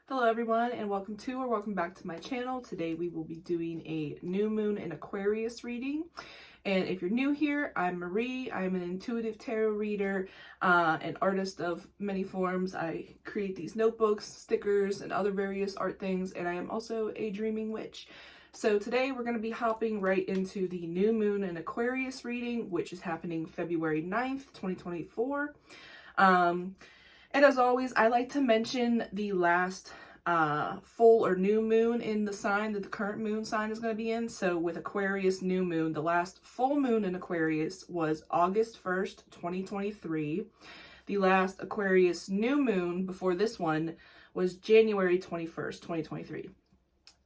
Hello everyone, and welcome back to my channel. Today we will be doing a new moon in Aquarius reading. And if you're new here, I'm Marie. I'm an intuitive tarot reader, an artist of many forms. I create these notebooks, stickers, and other various art things, and I am also a dreaming witch. So today we're going to be hopping right into the new moon in Aquarius reading, which is happening February 9th, 2024. And as always, I like to mention the last full or new moon in the sign that the current moon sign is going to be in. So with Aquarius new moon, the last full moon in Aquarius was August 1st, 2023. The last Aquarius new moon before this one was January 21st, 2023.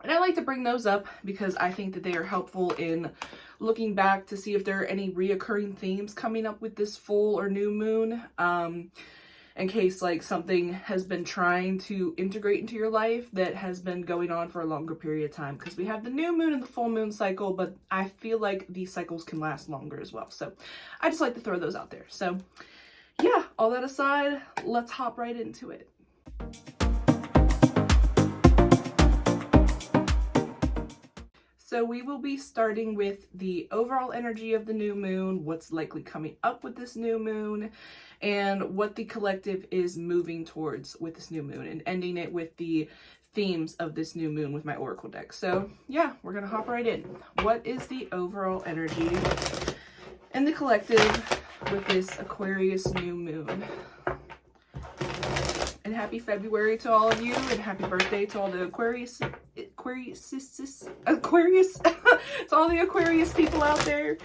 And I like to bring those up because I think that they are helpful in looking back to see if there are any reoccurring themes coming up with this full or new moon. In case like something has been trying to integrate into your life that has been going on for a longer period of time, because we have the new moon and the full moon cycle, but I feel like these cycles can last longer as well. So I just like to throw those out there. So yeah, all that aside, let's hop right into it. So we will be starting with the overall energy of the new moon, what's likely coming up with this new moon, and what the collective is moving towards with this new moon, and ending it with the themes of this new moon with my oracle deck. So yeah, we're gonna hop right in. What is the overall energy in the collective with this Aquarius new moon? And happy February to all of you, and happy birthday to all the Aquarius, to all the Aquarius people out there.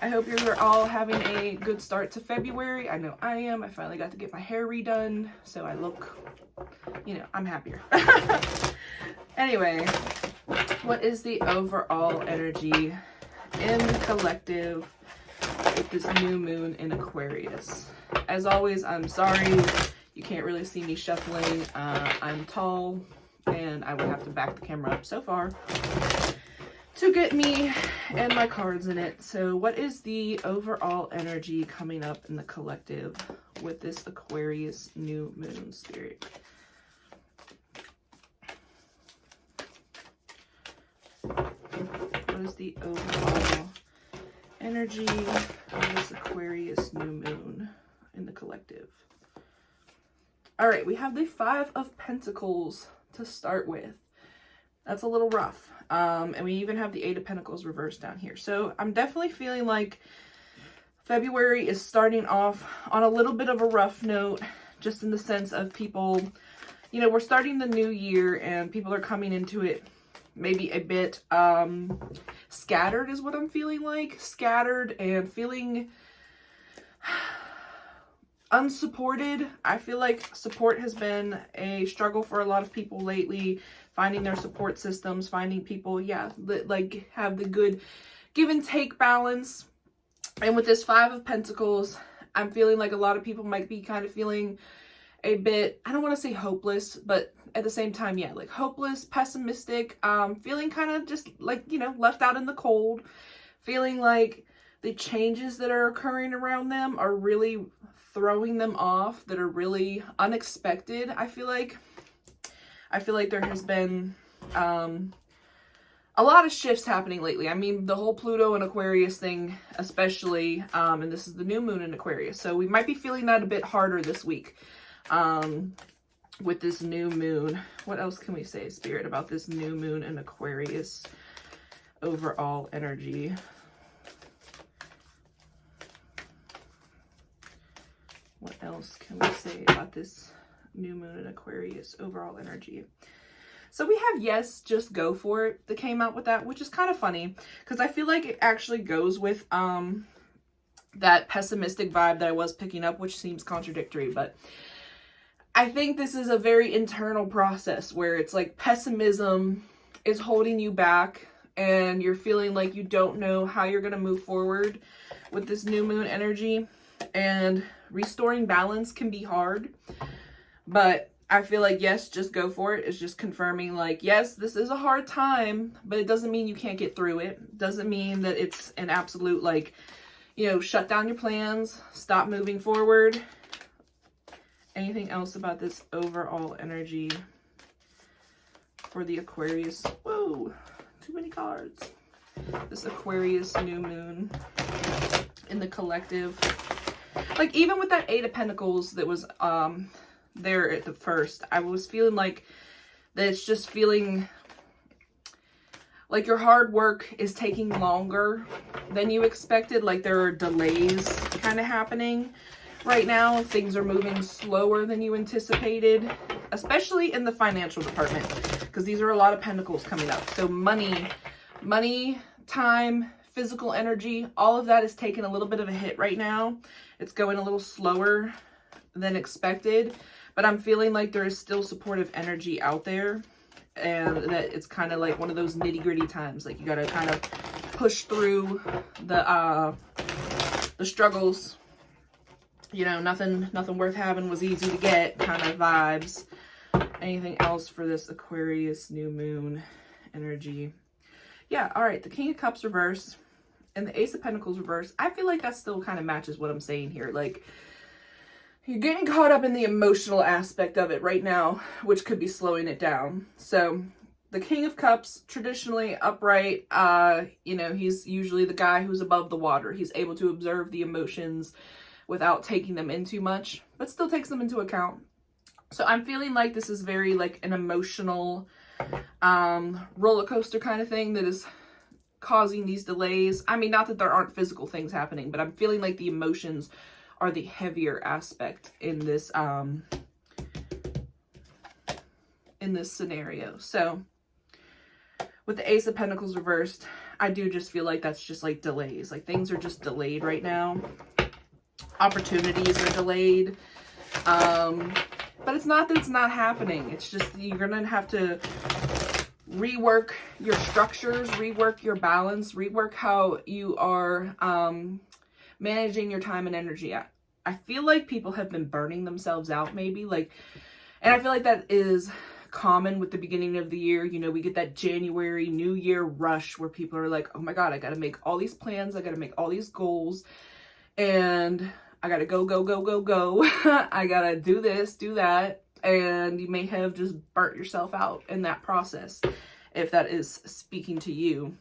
I hope you're all having a good start to February. I know I am. I finally got to get my hair redone, so I look, I'm happier. Anyway, what is the overall energy in the collective with this new moon in Aquarius? As always, I'm sorry. You can't really see me shuffling. I'm tall, and I would have to back the camera up so far to get me and my cards in it. So what is the overall energy coming up in the collective with this Aquarius new moon, spirit? What is the overall energy of this Aquarius new moon in the collective? All right, we have the Five of Pentacles to start with. That's a little rough. And we even have the Eight of Pentacles reversed down here. So I'm definitely feeling like February is starting off on a little bit of a rough note, just in the sense of people, we're starting the new year and people are coming into it maybe a bit scattered is what I'm feeling like. Scattered and feeling unsupported. I feel like support has been a struggle for a lot of people lately, finding their support systems, finding people, that like have the good give and take balance. And with this Five of Pentacles, I'm feeling like a lot of people might be kind of feeling a bit, I don't want to say hopeless, but at the same time, like hopeless, pessimistic, feeling kind of just like, left out in the cold, feeling like the changes that are occurring around them are really throwing them off, that are really unexpected. I feel like there has been a lot of shifts happening lately. I mean, the whole Pluto and Aquarius thing especially, and this is the new moon in Aquarius, so we might be feeling that a bit harder this week with this new moon. What else can we say, Spirit, about this new moon in Aquarius overall energy? What else can we say about this new moon in Aquarius overall energy? So we have Yes, Just Go For It that came out with that, which is kind of funny because I feel like it actually goes with that pessimistic vibe that I was picking up, which seems contradictory, but I think this is a very internal process where it's like pessimism is holding you back and you're feeling like you don't know how you're going to move forward with this new moon energy. And restoring balance can be hard, but I feel like Yes, Just Go For It is just confirming like, yes, this is a hard time, but it doesn't mean you can't get through it. Doesn't mean that it's an absolute like, shut down your plans, stop moving forward. Anything else about this overall energy for the Aquarius. Whoa, too many cards. This Aquarius new moon in the collective. Like, even with that Eight of Pentacles that was there at the first, I was feeling like that it's just feeling like your hard work is taking longer than you expected. Like, there are delays kind of happening right now. Things are moving slower than you anticipated, especially in the financial department, because these are a lot of pentacles coming up. So money, time, physical energy, all of that is taking a little bit of a hit right now. It's going a little slower than expected, but I'm feeling like there is still supportive energy out there, and that it's kind of like one of those nitty-gritty times. Like, you got to kind of push through the struggles. You know, nothing worth having was easy to get kind of vibes. Anything else for this Aquarius new moon energy? Yeah, all right, the King of Cups reverse and the Ace of Pentacles reverse. I feel like that still kind of matches what I'm saying here. Like, you're getting caught up in the emotional aspect of it right now, which could be slowing it down. So the King of Cups, traditionally upright, you know, he's usually the guy who's above the water. He's able to observe the emotions without taking them in too much, but still takes them into account. So I'm feeling like this is very like an emotional roller coaster kind of thing that is causing these delays. I mean, not that there aren't physical things happening, but I'm feeling like the emotions are the heavier aspect in this scenario. So with the Ace of Pentacles reversed, I do just feel like that's just like delays. Like, things are just delayed right now. Opportunities are delayed. But it's not that it's not happening. It's just you're gonna have to rework your structures, rework your balance, rework how you are managing your time and energy. I feel like people have been burning themselves out, maybe, like, and I feel like that is common with the beginning of the year. You know, we get that January New Year rush where people are like, oh my God, I got to make all these plans. I got to make all these goals, and I got to go. I got to do this, do that. And you may have just burnt yourself out in that process, if that is speaking to you.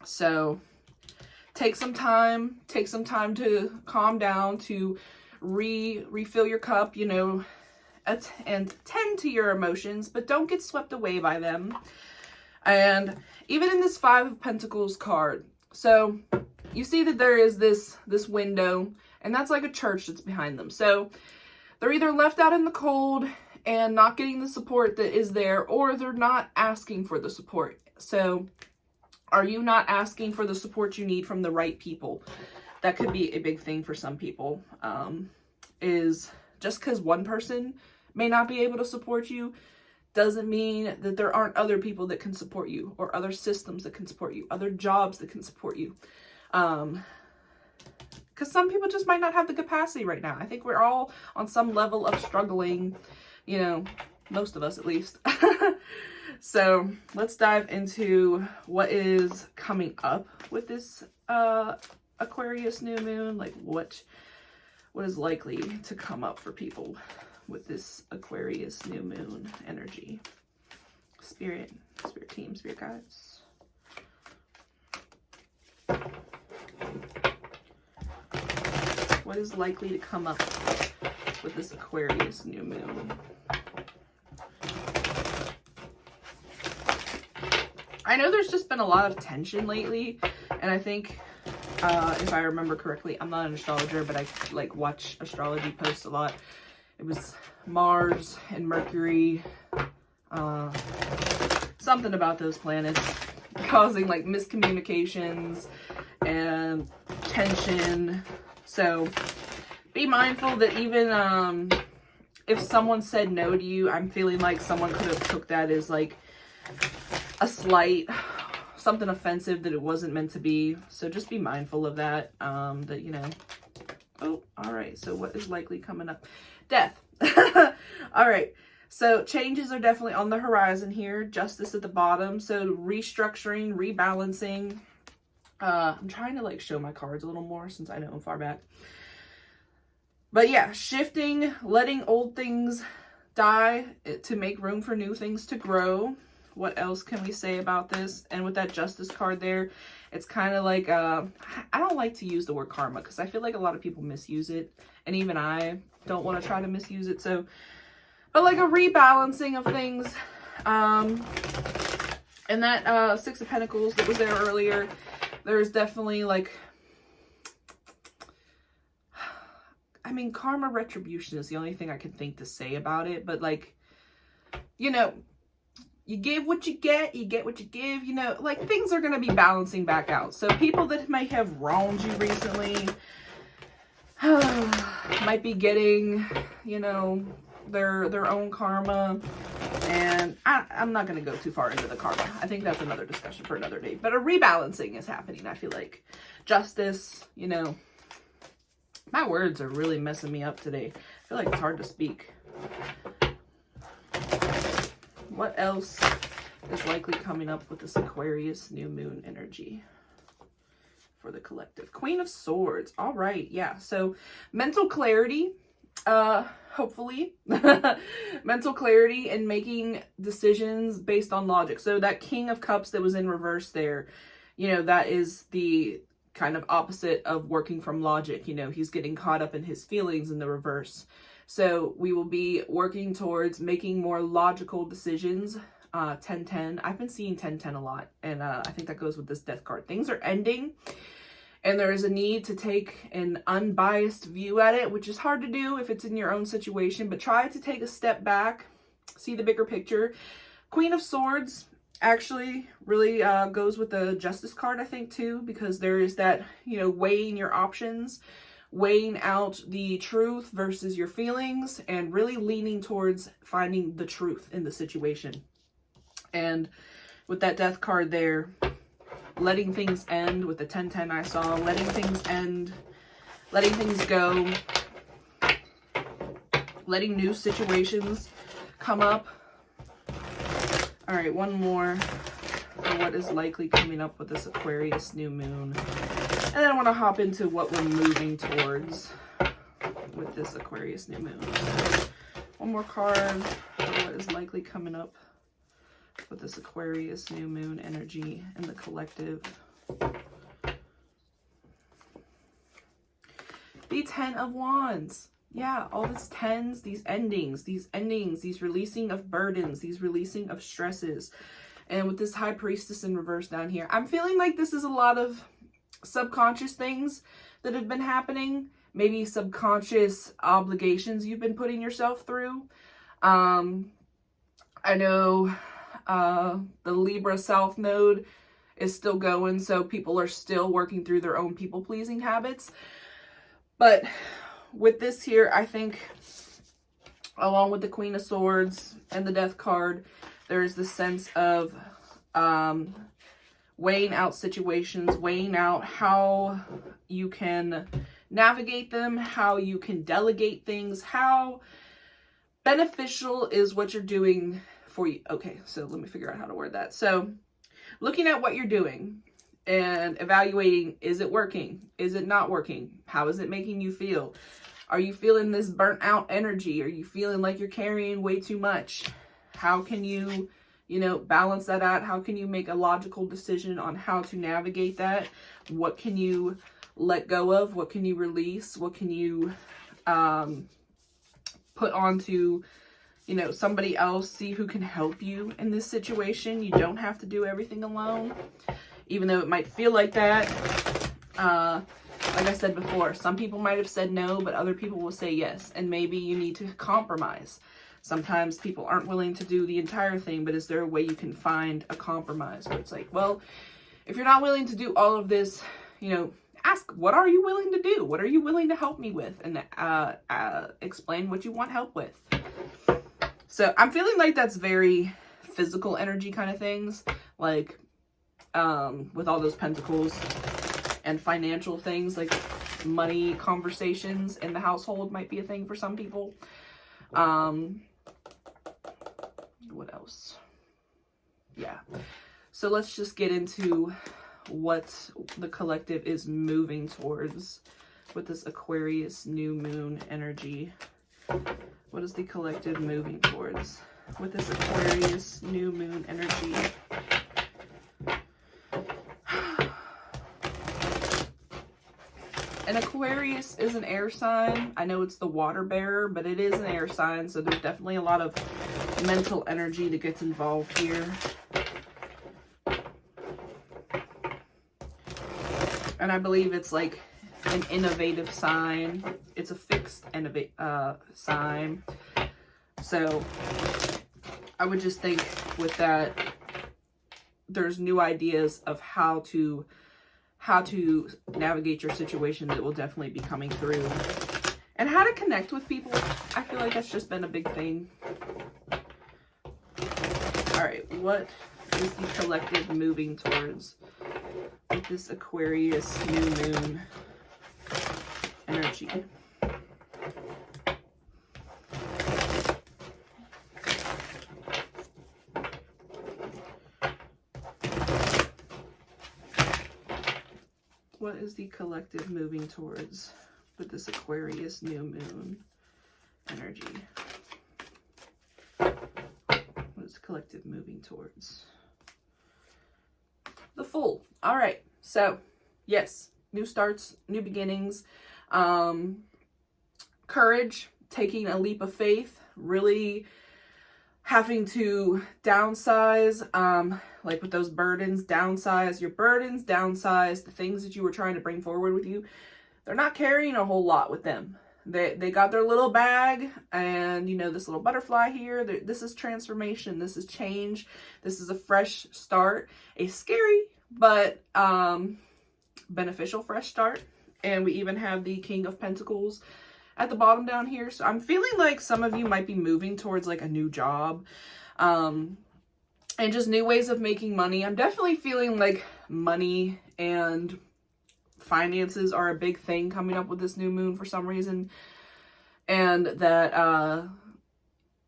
So take some time to calm down, to refill your cup, you know, and tend to your emotions, but don't get swept away by them. And even in this Five of Pentacles card, so you see that there is this window, and that's like a church that's behind them. So they're either left out in the cold and not getting the support that is there, or they're not asking for the support. So are you not asking for the support you need from the right people? That could be a big thing for some people. Is just because one person may not be able to support you doesn't mean that there aren't other people that can support you, or other systems that can support you, other jobs that can support you. Because some people just might not have the capacity right now. I think we're all on some level of struggling, you know, most of us at least. So let's dive into what is coming up with this Aquarius new moon. Like, what is likely to come up for people with this Aquarius new moon energy? Spirit team, spirit guides. What is likely to come up with this Aquarius new moon? I know there's just been a lot of tension lately, and I think, if I remember correctly, I'm not an astrologer, but I like watch astrology posts a lot. It was Mars and Mercury, something about those planets causing like miscommunications and tension. So be mindful that even if someone said no to you, I'm feeling like someone could have took that as like a slight, something offensive that it wasn't meant to be. So just be mindful of that, that, you know. Oh, all right. So what is likely coming up? Death. All right. So changes are definitely on the horizon here. Justice at the bottom. So restructuring, rebalancing. I'm trying to like show my cards a little more since I know I'm far back. But yeah, shifting, letting old things die to make room for new things to grow. What else can we say about this? And with that Justice card there, it's kind of like, I don't like to use the word karma because I feel like a lot of people misuse it. And even I don't want to try to misuse it. So, but like a rebalancing of things. And that Six of Pentacles that was there earlier, there's definitely like, I mean, karma retribution is the only thing I can think to say about it. But like, you know, you give what you get what you give, you know, like things are going to be balancing back out. So people that may have wronged you recently might be getting, you know, their own karma. And I'm not going to go too far into the karma. I think that's another discussion for another day. But a rebalancing is happening, I feel like. Justice, you know. My words are really messing me up today. I feel like it's hard to speak. What else is likely coming up with this Aquarius new moon energy for the collective? Queen of Swords. All right. Yeah. So mental clarity, hopefully. Mental clarity and making decisions based on logic. So that King of Cups that was in reverse there, you know, that is the kind of opposite of working from logic. You know, he's getting caught up in his feelings in the reverse. So we will be working towards making more logical decisions. 10-10. I've been seeing 10-10 a lot. And I think that goes with this Death card. Things are ending. And there is a need to take an unbiased view at it, which is hard to do if it's in your own situation. But try to take a step back. See the bigger picture. Queen of Swords actually really goes with the Justice card, I think, too. Because there is that, you know, weighing your options. Weighing out the truth versus your feelings and really leaning towards finding the truth in the situation. And with that Death card there, letting things end with the 10-10 I saw, letting things end, letting things go, letting new situations come up. All right, one more for what is likely coming up with this Aquarius new moon. And then I want to hop into what we're moving towards with this Aquarius new moon. So one more card for what is likely coming up with this Aquarius new moon energy and the collective. The 10 of Wands. Yeah, all these tens, these endings, these releasing of burdens, these releasing of stresses. And with this High Priestess in reverse down here, I'm feeling like this is a lot of subconscious things that have been happening, maybe subconscious obligations you've been putting yourself through. I know the Libra South Node is still going, so people are still working through their own people-pleasing habits. But with this here, I think, along with the Queen of Swords and the Death card, there's this sense of weighing out situations, weighing out how you can navigate them, how you can delegate things, how beneficial is what you're doing for you. Okay, so let me figure out how to word that. So looking at what you're doing and evaluating, is it working? Is it not working? How is it making you feel? Are you feeling this burnt out energy? Are you feeling like you're carrying way too much? How can you, you know, balance that out? How can you make a logical decision on how to navigate that? What can you let go of? What can you release? What can you put onto, you know, somebody else? See who can help you in this situation. You don't have to do everything alone, even though it might feel like that. Like I said before, some people might have said no, but other people will say yes. And maybe you need to compromise. Sometimes people aren't willing to do the entire thing, but is there a way you can find a compromise where it's like, well, if you're not willing to do all of this, you know, ask, what are you willing to do? What are you willing to help me with? And explain what you want help with. So I'm feeling like that's very physical energy kind of things, like with all those pentacles and financial things, like money conversations in the household might be a thing for some people. What else? Yeah. So let's just get into what the collective is moving towards with this Aquarius new moon energy. What is the collective moving towards with this Aquarius new new moon energy. And Aquarius is an air sign. I know it's the water bearer, but it is an air sign, so there's definitely a lot of mental energy that gets involved here. And I believe it's like an innovative sign. It's a fixed sign. So I would just think with that, there's new ideas of how to navigate your situation that will definitely be coming through. And how to connect with people. I feel like that's just been a big thing. All right, what is the collective moving towards with this Aquarius new moon energy? What is the collective moving towards with this Aquarius new moon energy? What is the collective moving towards? The Fool. All right. So, yes, new starts, new beginnings, courage, taking a leap of faith, really having to downsize, like with those burdens, downsize your burdens, downsize the things that you were trying to bring forward with you. They're not carrying a whole lot with them. They got their little bag, and you know, this little butterfly here, this is transformation, this is change, this is a fresh start, a scary but beneficial fresh start. And we even have the King of Pentacles at the bottom down here. So I'm feeling like some of you might be moving towards like a new job, and just new ways of making money. I'm definitely feeling like money and finances are a big thing coming up with this new moon for some reason. And that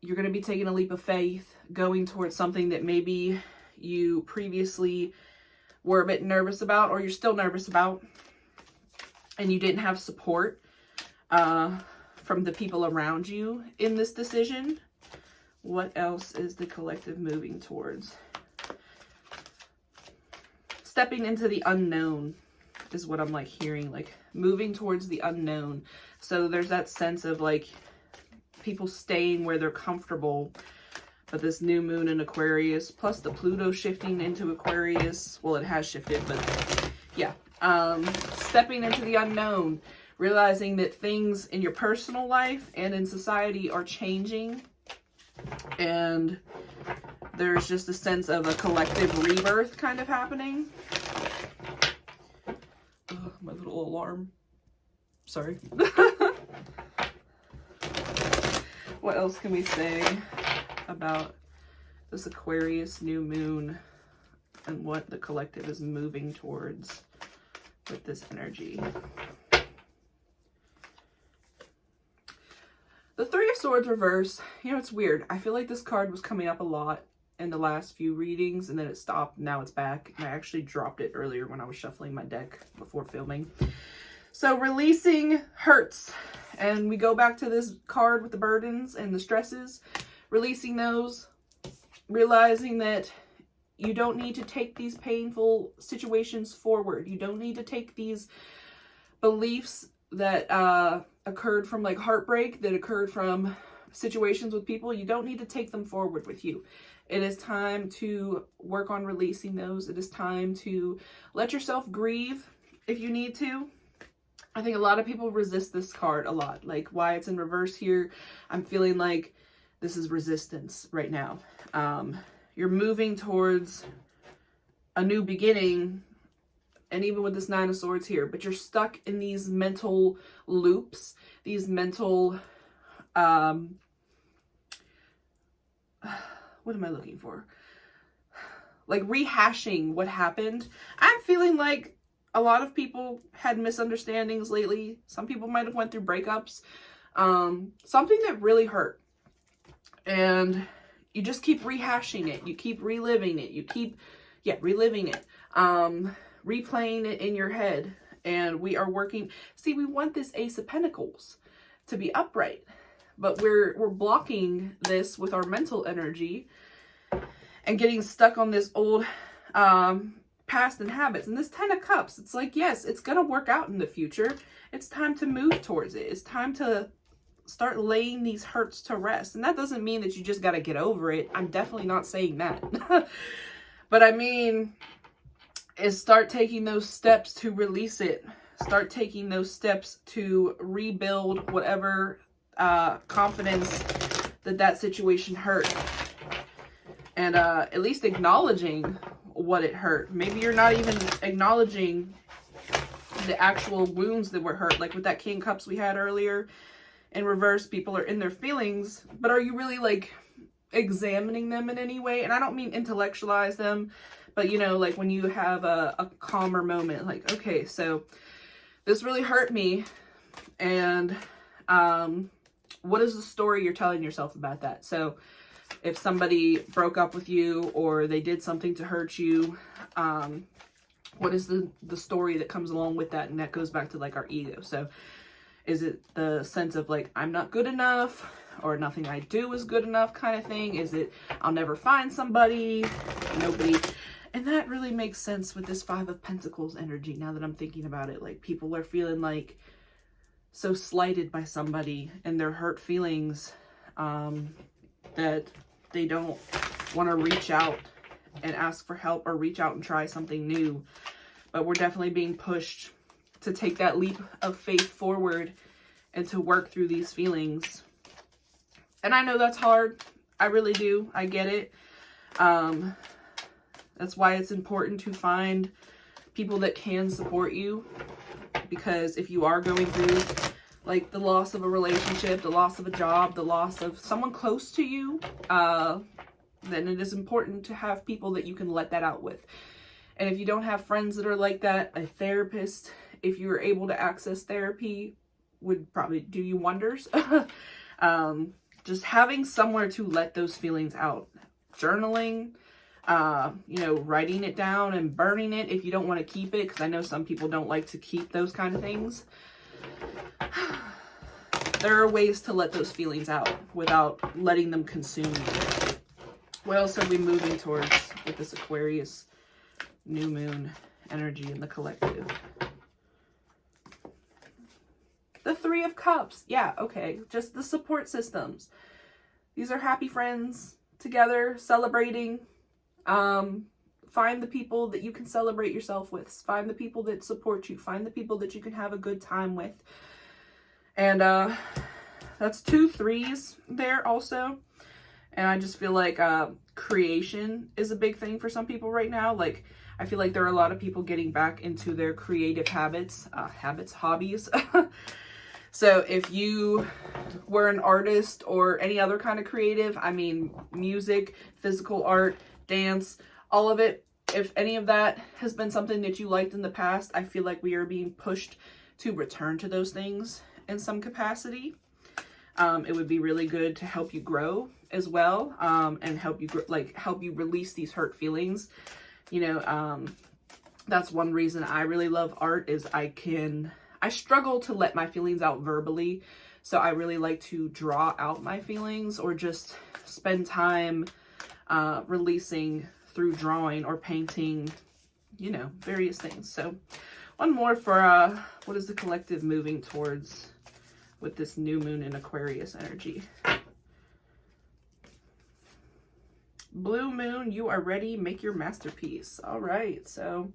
you're going to be taking a leap of faith, going towards something that maybe you previously were a bit nervous about, or you're still nervous about, and you didn't have support from the people around you in this decision. What else is the collective moving towards? Stepping into the unknown is what I'm like hearing, like moving towards the unknown. So there's that sense of like people staying where they're comfortable, but this new moon in Aquarius, plus the Pluto shifting into Aquarius. Well, it has shifted, but yeah. Stepping into the unknown, realizing that things in your personal life and in society are changing. And there's just a sense of a collective rebirth kind of happening. Oh, my little alarm. Sorry. What else can we say about this Aquarius new moon and what the collective is moving towards with this energy? The Three of Swords reverse. You know, it's weird. I feel like this card was coming up a lot in the last few readings, and then it stopped. Now it's back. And I actually dropped it earlier when I was shuffling my deck before filming. So releasing hurts. And we go back to this card with the burdens and the stresses. Releasing those. Realizing that you don't need to take these painful situations forward. You don't need to take these beliefs that occurred from like heartbreak, that occurred from situations with people. You don't need to take them forward with you. It is time to work on releasing those. It is time to let yourself grieve if you need to. I think a lot of people resist this card a lot. Like why it's in reverse here, I'm feeling like this is resistance right now. You're moving towards a new beginning, and even with this Nine of Swords here, but you're stuck in these mental loops, these mental, what am I looking for? Like rehashing what happened. I'm feeling like a lot of people had misunderstandings lately. Some people might have went through breakups. Something that really hurt. And you just keep rehashing it. You keep reliving it. You keep, reliving it. Replaying it in your head. And we are working. See, we want this Ace of Pentacles to be upright. But we're blocking this with our mental energy. and getting stuck on this old past and habits. And this 10 of Cups, it's like, yes, it's going to work out in the future. It's time to move towards it. It's time to start laying these hurts to rest. And that doesn't mean that you just got to get over it. I'm definitely not saying that. But I mean, is start taking those steps to release it. Start taking those steps to rebuild whatever confidence that situation hurt. And at least acknowledging what it hurt. Maybe you're not even acknowledging the actual wounds that were hurt. Like with that King Cups we had earlier in reverse, people are in their feelings. But are you really like examining them in any way? And I don't mean intellectualize them, but you know, like when you have a calmer moment, like, okay, so this really hurt me. And what is the story you're telling yourself about that? So if somebody broke up with you or they did something to hurt you, what is the story that comes along with that? And that goes back to like our ego. So is it the sense of like, I'm not good enough, or nothing I do is good enough kind of thing? Is it, I'll never find somebody, nobody? And that really makes sense with this 5 of Pentacles energy now that I'm thinking about it. Like people are feeling like so slighted by somebody and their hurt feelings, that they don't want to reach out and ask for help or reach out and try something new. But we're definitely being pushed to take that leap of faith forward and to work through these feelings. And I know that's hard. I really do. I get it. That's why it's important to find people that can support you. Because if you are going through like the loss of a relationship, the loss of a job, the loss of someone close to you, then it is important to have people that you can let that out with. And if you don't have friends that are like that, a therapist, if you were able to access therapy, would probably do you wonders. Just having somewhere to let those feelings out. Journaling, you know, writing it down and burning it if you don't want to keep it, because I know some people don't like to keep those kind of things. There are ways to let those feelings out without letting them consume you. What else are we moving towards with this Aquarius new moon energy in the collective? The 3 of Cups. Yeah, okay. Just the support systems. These are happy friends together, celebrating. Find the people that you can celebrate yourself with. Find the people that support you. Find the people that you can have a good time with. And that's 2 3s there also. And I just feel like creation is a big thing for some people right now. Like, I feel like there are a lot of people getting back into their creative hobbies. So if you were an artist or any other kind of creative, I mean, music, physical art, dance, all of it, if any of that has been something that you liked in the past, I feel like we are being pushed to return to those things in some capacity. It would be really good to help you grow as well, and help you release these hurt feelings. You know, that's one reason I really love art, is I struggle to let my feelings out verbally. So I really like to draw out my feelings or just spend time releasing through drawing or painting, you know, various things. So one more for what is the collective moving towards with this new moon in Aquarius energy. Blue moon, you are ready. Make your masterpiece. All right. So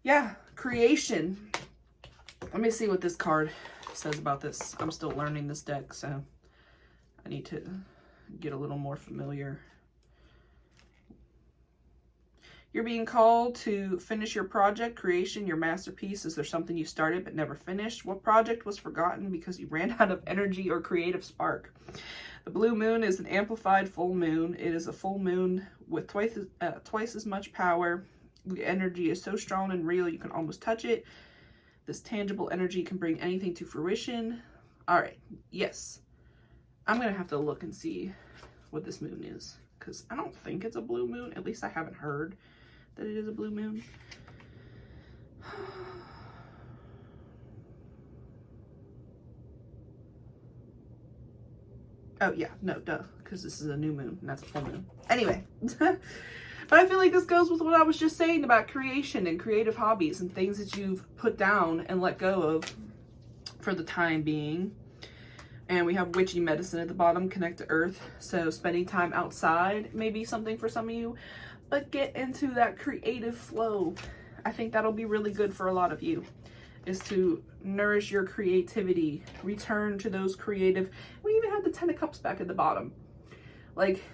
yeah, creation. Let me see what this card says about this. I'm still learning this deck, so I need to get a little more familiar. You're being called to finish your project, creation, your masterpiece. Is there something you started but never finished? What project was forgotten because you ran out of energy or creative spark? The blue moon is an amplified full moon. It is a full moon with twice as much power. The energy is so strong and real you can almost touch it. This tangible energy can bring anything to fruition. All right, yes. I'm going to have to look and see what this moon is, because I don't think it's a blue moon. At least I haven't heard that it is a blue moon. Oh yeah, no, duh, because this is a new moon and that's a full moon. Anyway, but I feel like this goes with what I was just saying about creation and creative hobbies and things that you've put down and let go of for the time being. And we have witchy medicine at the bottom, connect to earth. So spending time outside may be something for some of you, but get into that creative flow. I think that'll be really good for a lot of you, is to nourish your creativity, return to those creative. We even have the 10 of Cups back at the bottom. Like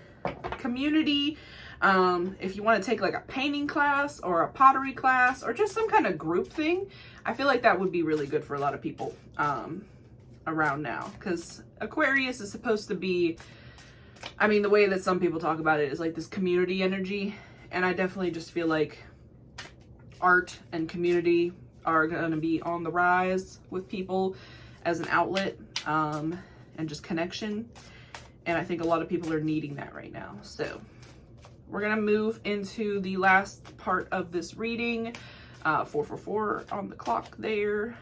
community, if you want to take like a painting class or a pottery class or just some kind of group thing, I feel like that would be really good for a lot of people around now, because Aquarius is supposed to be, I mean, the way that some people talk about it is like this community energy, and I definitely just feel like art and community are going to be on the rise with people as an outlet and just connection, and I think a lot of people are needing that right now. So we're going to move into the last part of this reading, 444 on the clock there,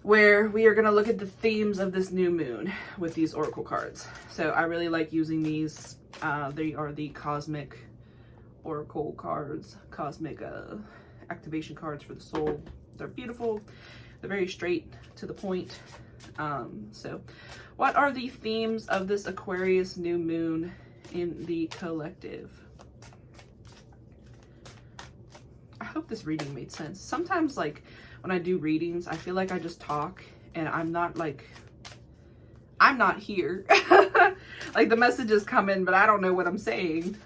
where we are going to look at the themes of this new moon with these oracle cards. So I really like using these. They are the cosmic oracle cards, cosmic activation cards for the soul. They're beautiful. They're very straight to the point. So what are the themes of this Aquarius new moon in the collective? I hope this reading made sense. Sometimes, like, when I do readings, I feel like I just talk and I'm not here. Like the messages come in, but I don't know what I'm saying.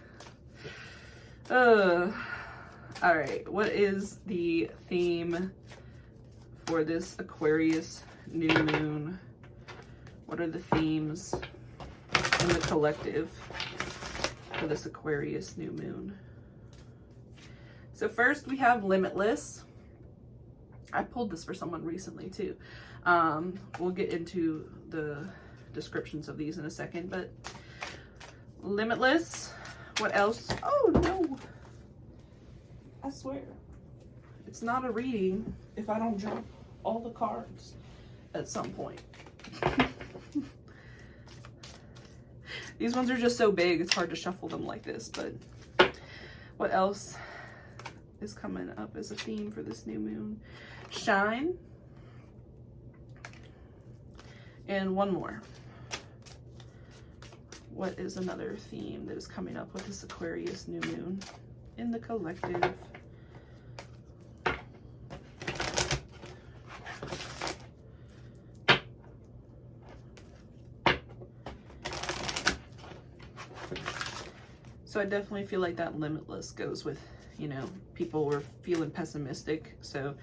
All right, what is the theme for this Aquarius new moon? What are the themes in the collective for this Aquarius new moon? So first we have limitless. I pulled this for someone recently too. We'll get into the descriptions of these in a second, but limitless. What else? Oh no, I swear it's not a reading if I don't drop all the cards at some point. These ones are just so big, it's hard to shuffle them like this. But what else is coming up as a theme for this new moon? Shine. And one more. What is another theme that is coming up with this Aquarius new moon in the collective? So I definitely feel like that limitless goes with, you know, people were feeling pessimistic. So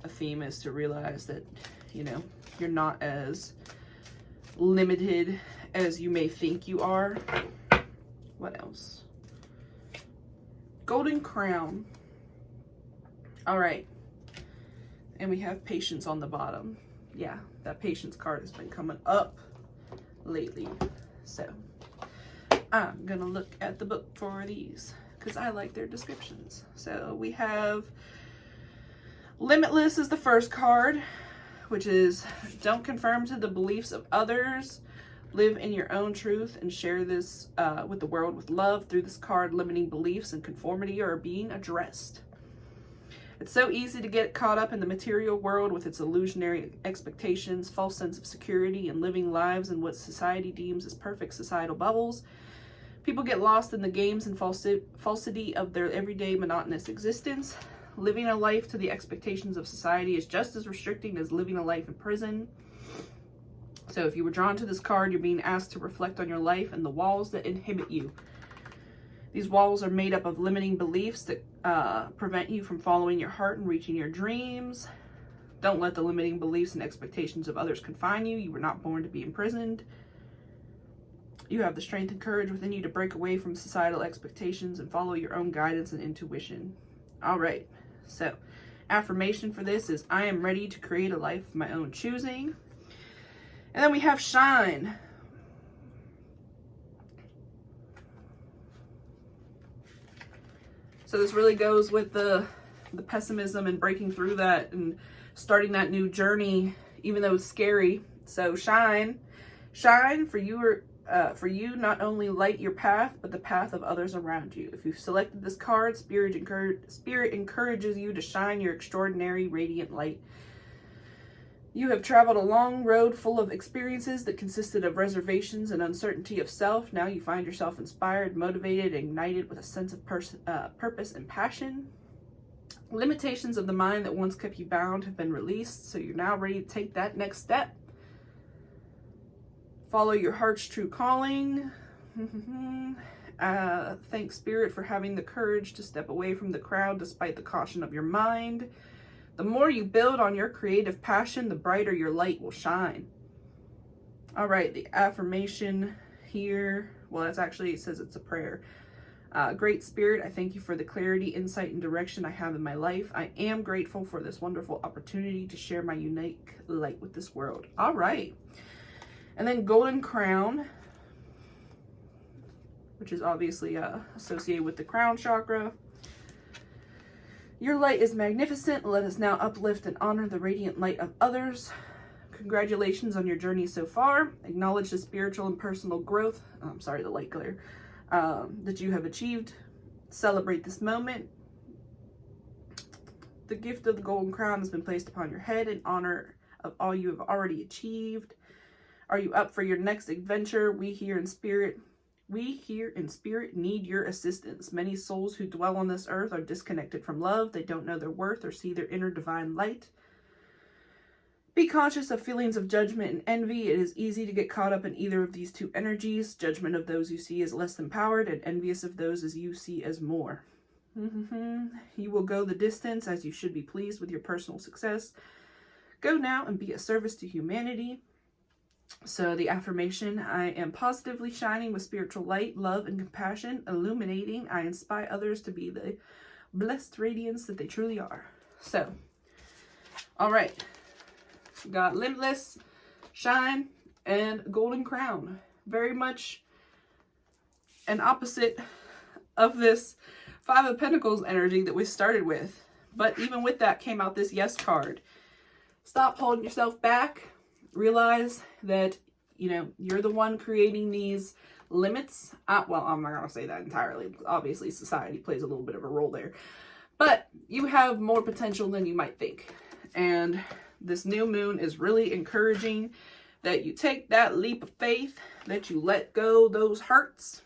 a theme is to realize that, you know, you're not as limited as you may think you are. What else? Golden Crown. All right. And we have patience on the bottom. Yeah, that patience card has been coming up lately. So I'm gonna look at the book for these because I like their descriptions. So we have limitless is the first card, which is don't conform to the beliefs of others. Live in your own truth and share this with the world with love. Through this card, limiting beliefs and conformity are being addressed. It's so easy to get caught up in the material world with its illusionary expectations, false sense of security, and living lives in what society deems as perfect societal bubbles. People get lost in the games and falsity of their everyday monotonous existence. Living a life to the expectations of society is just as restricting as living a life in prison. So if you were drawn to this card, you're being asked to reflect on your life and the walls that inhibit you. These walls are made up of limiting beliefs that prevent you from following your heart and reaching your dreams. Don't let the limiting beliefs and expectations of others confine you. You were not born to be imprisoned. You have the strength and courage within you to break away from societal expectations and follow your own guidance and intuition. All right, so affirmation for this is I am ready to create a life of my own choosing. And then we have shine. So this really goes with the pessimism and breaking through that and starting that new journey, even though it's scary. So shine. Shine, for you not only light your path, but the path of others around you. If you've selected this card, Spirit encourages you to shine your extraordinary radiant light. You have traveled a long road full of experiences that consisted of reservations and uncertainty of self. Now you find yourself inspired, motivated, and ignited with a sense of purpose and passion. Limitations of the mind that once kept you bound have been released, so you're now ready to take that next step. Follow your heart's true calling. Thank Spirit for having the courage to step away from the crowd despite the caution of your mind. The more you build on your creative passion, the brighter your light will shine. All right, the affirmation here, well, that's actually, it says it's a prayer. Great Spirit, I thank you for the clarity, insight, and direction I have in my life. I am grateful for this wonderful opportunity to share my unique light with this world. All right. And then Golden Crown, which is obviously associated with the crown chakra. Your light is magnificent. Let us now uplift and honor the radiant light of others. Congratulations on your journey so far. Acknowledge the spiritual and personal growth, the light glare, that you have achieved. Celebrate this moment. The gift of the Golden Crown has been placed upon your head in honor of all you have already achieved. Are you up for your next adventure? We here in spirit need your assistance. Many souls who dwell on this earth are disconnected from love. They don't know their worth or see their inner divine light. Be conscious of feelings of judgment and envy. It is easy to get caught up in either of these two energies. Judgment of those you see as less empowered, and envious of those as you see as more. You will go the distance, as you should be pleased with your personal success. Go now and be a service to humanity. So the affirmation, I am positively shining with spiritual light, love, and compassion, illuminating. I inspire others to be the blessed radiance that they truly are. So, all right. We got Limitless, Shine, and Golden Crown. Very much an opposite of this Five of Pentacles energy that we started with. But even with that came out this Yes card. Stop holding yourself back. Realize that, you're the one creating these limits. Well, I'm not going to say that entirely. Obviously, society plays a little bit of a role there. But you have more potential than you might think. And this new moon is really encouraging that you take that leap of faith, that you let go those hurts,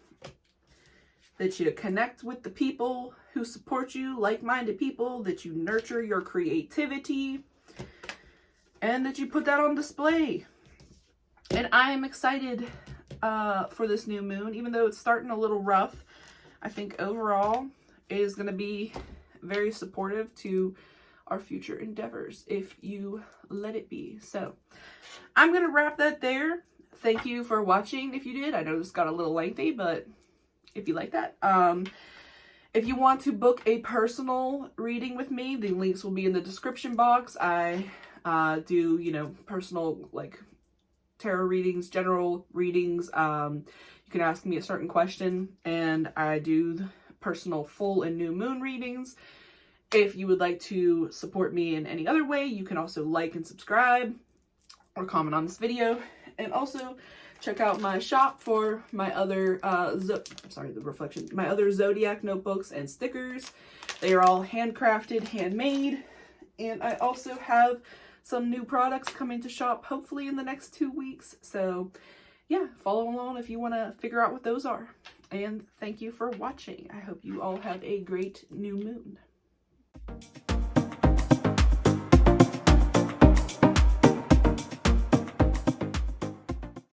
that you connect with the people who support you, like-minded people, that you nurture your creativity, and that you put that on display. And I am excited for this new moon, even though it's starting a little rough. I think overall it is going to be very supportive to our future endeavors if you let it be. So I'm going to wrap that there. Thank you for watching if you did. I know this got a little lengthy, but if you like that. If you want to book a personal reading with me, the links will be in the description box. I do, personal, tarot readings, general readings. You can ask me a certain question, and I do personal full and new moon readings. If you would like to support me in any other way, you can also like and subscribe or comment on this video. And also check out my shop for my other, my other Zodiac notebooks and stickers. They are all handcrafted, handmade. And I also have some new products coming to shop, hopefully in the next 2 weeks. So yeah, follow along if you want to figure out what those are. And thank you for watching. I hope you all have a great new moon.